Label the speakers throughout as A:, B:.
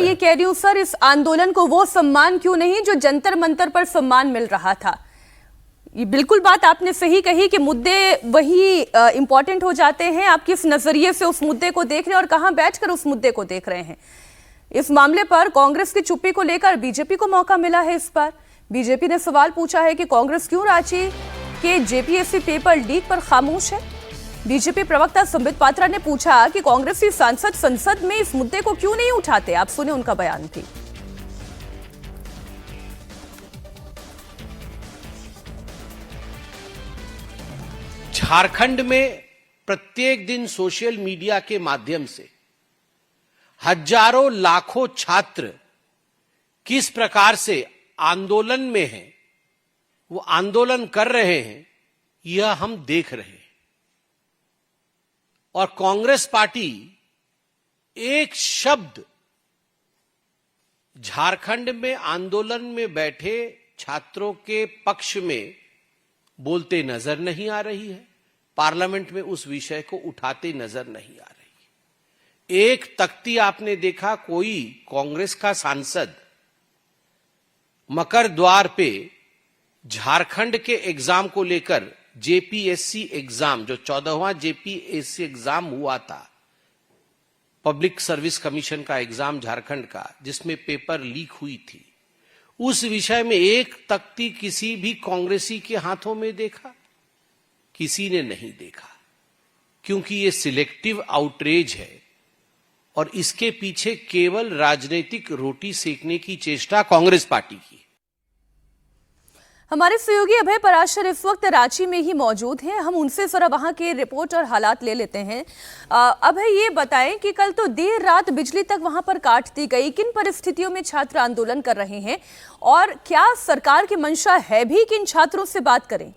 A: ये कह रही हूँ सर, इस आंदोलन को वो सम्मान क्यों नहीं जो जंतर मंतर पर सम्मान मिल रहा था। ये बिल्कुल बात आपने सही कही कि मुद्दे वही इंपॉर्टेंट हो जाते हैं। आप किस नजरिए से उस मुद्दे को देख रहे हैं और कहां बैठकर उस मुद्दे को देख रहे हैं। इस मामले पर कांग्रेस की चुप्पी को लेकर बीजेपी को मौका मिला है। इस बार बीजेपी ने सवाल पूछा है कि कांग्रेस क्यों रांची के जेपीएससी पेपर लीक पर खामोश है। बीजेपी प्रवक्ता संबित पात्रा ने पूछा कि कांग्रेसी सांसद संसद में इस मुद्दे को क्यों नहीं उठाते। आप सुने उनका बयान भी।
B: झारखंड में प्रत्येक दिन सोशल मीडिया के माध्यम से हजारों लाखों छात्र किस प्रकार से आंदोलन में हैं, वो आंदोलन कर रहे हैं, यह हम देख रहे हैं। और कांग्रेस पार्टी एक शब्द झारखंड में आंदोलन में बैठे छात्रों के पक्ष में बोलते नजर नहीं आ रही है। पार्लियामेंट में उस विषय को उठाते नजर नहीं आ रही। एक तख्ती आपने देखा, कोई कांग्रेस का सांसद मकर द्वार पे झारखंड के एग्जाम को लेकर, जेपीएससी एग्जाम, जो 14वां जेपीएससी एग्जाम हुआ था, पब्लिक सर्विस कमीशन का एग्जाम झारखंड का, जिसमें पेपर लीक हुई थी, उस विषय में एक तख्ती किसी भी कांग्रेसी के हाथों में देखा? किसी ने नहीं देखा, क्योंकि ये सिलेक्टिव आउटरीच है और इसके पीछे केवल राजनीतिक रोटी सेकने की चेष्टा कांग्रेस पार्टी की।
A: हमारे सहयोगी अभय पराशर इस वक्त रांची में ही मौजूद हैं। हम उनसे जरा वहां के रिपोर्ट और हालात ले लेते हैं। अभय, ये बताएं कि कल तो देर रात बिजली तक वहां पर काट दी गई। किन परिस्थितियों में छात्र आंदोलन कर रहे हैं और क्या सरकार की मंशा है भी कि इन छात्रों से बात करें?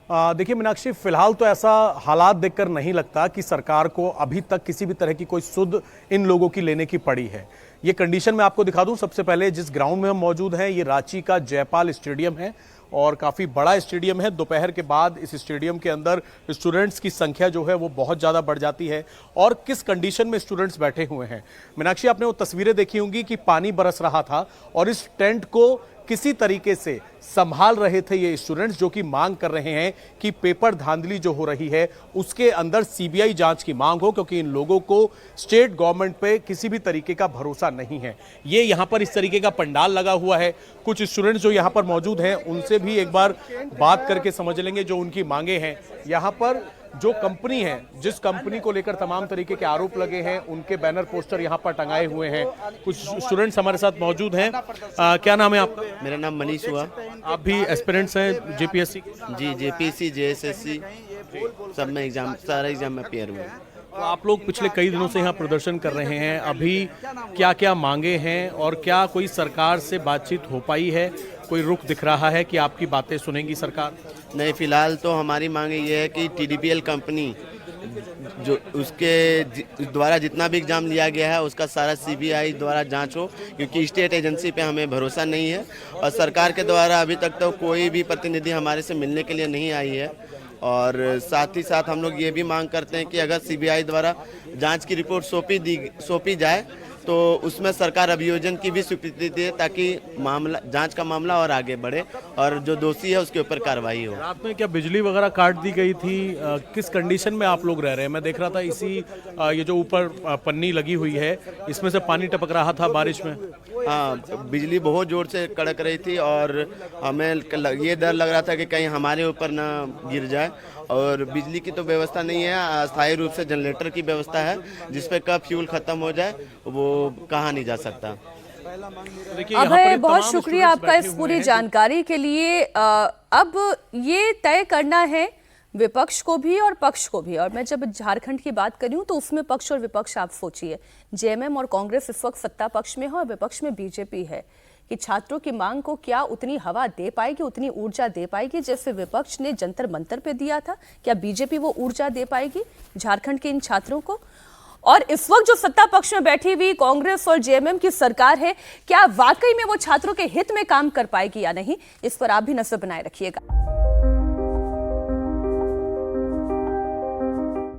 C: देखिए मीनाक्षी, फिलहाल तो ऐसा हालात देखकर नहीं लगता कि सरकार को अभी तक किसी भी तरह की कोई सुध इन लोगों की लेने की पड़ी है। ये कंडीशन मैं आपको दिखा दूं। सबसे पहले जिस ग्राउंड में हम मौजूद हैं, ये रांची का जयपाल स्टेडियम है और काफ़ी बड़ा स्टेडियम है। दोपहर के बाद इस स्टेडियम के अंदर स्टूडेंट्स की संख्या जो है वो बहुत ज़्यादा बढ़ जाती है। और किस कंडीशन में स्टूडेंट्स बैठे हुए हैं, मीनाक्षी आपने वो तस्वीरें देखी होंगी कि पानी बरस रहा था और इस टेंट को किसी तरीके से संभाल रहे थे ये स्टूडेंट्स, जो कि मांग कर रहे हैं कि पेपर धांधली जो हो रही है उसके अंदर सीबीआई जांच की मांग हो, क्योंकि इन लोगों को स्टेट गवर्नमेंट पे किसी भी तरीके का भरोसा नहीं है। ये यहाँ पर इस तरीके का पंडाल लगा हुआ है। कुछ स्टूडेंट्स जो यहाँ पर मौजूद हैं उनसे भी एक बार बात करके समझ लेंगे जो उनकी मांगे हैं। यहाँ पर जो कंपनी है, जिस कंपनी को लेकर तमाम तरीके के आरोप लगे हैं, उनके बैनर पोस्टर यहाँ पर टंगाए हुए हैं। कुछ स्टूडेंट्स हमारे साथ मौजूद हैं। क्या नाम है आपका?
D: मेरा नाम मनीष हुआ।
C: आप भी एस्पिरेंट्स हैं जेपीएससी?
D: जी, जेपीएससी, जेएसएससी सब में एग्जाम, सारा एग्जाम में अपियर हुए।
C: तो आप लोग पिछले कई दिनों से यहाँ प्रदर्शन कर रहे हैं। अभी क्या क्या मांगे हैं और क्या कोई सरकार से बातचीत हो पाई है? कोई रुख दिख रहा है कि आपकी बातें सुनेंगी सरकार?
D: नहीं, फिलहाल तो हमारी मांग ये है कि टीडीपीएल कंपनी जो उसके द्वारा जितना भी एग्जाम लिया गया है उसका सारा सीबीआई द्वारा जांच हो, क्योंकि स्टेट एजेंसी पे हमें भरोसा नहीं है और सरकार के द्वारा अभी तक तो कोई भी प्रतिनिधि हमारे से मिलने के लिए नहीं आई है। और साथ ही साथ हम लोग ये भी मांग करते हैं कि अगर सीबीआई द्वारा जांच की रिपोर्ट सौंपी जाए तो उसमें सरकार अभियोजन की भी स्वीकृति दे, ताकि मामला, जांच का मामला और आगे बढ़े और जो दोषी है उसके ऊपर कार्रवाई हो।
C: रात में क्या बिजली वगैरह काट दी गई थी? किस कंडीशन में आप लोग रह रहे हैं? मैं देख रहा था इसी ये जो ऊपर पन्नी लगी हुई है, इसमें से पानी टपक रहा था बारिश में।
D: हाँ, बिजली बहुत जोर से कड़क रही थी और हमें ये डर लग रहा था कि कहीं हमारे ऊपर ना गिर जाए। और बिजली की तो व्यवस्था नहीं है, अस्थायी रूप से जनरेटर की व्यवस्था है, जिसपे कब फ्यूल खत्म हो जाए वो कहा नहीं जा सकता।
A: अभय, बहुत शुक्रिया आपका इस पूरी जानकारी के लिए। अब ये तय करना है विपक्ष को भी और पक्ष को भी। और मैं जब झारखंड की बात करी हूं तो उसमें पक्ष और विपक्ष आप सोचिए, जेएमएम और कांग्रेस इस वक्त सत्ता पक्ष में है और विपक्ष में बीजेपी है, कि छात्रों की मांग को क्या उतनी हवा दे पाएगी, उतनी ऊर्जा दे पाएगी जैसे विपक्ष ने जंतर मंतर पे दिया था? क्या बीजेपी वो ऊर्जा दे पाएगी झारखंड के इन छात्रों को? और इस वक्त जो सत्ता पक्ष में बैठी हुई कांग्रेस और जेएमएम की सरकार है, क्या वाकई में वो छात्रों के हित में काम कर पाएगी या नहीं? इस पर आप भी नजर बनाए रखिएगा।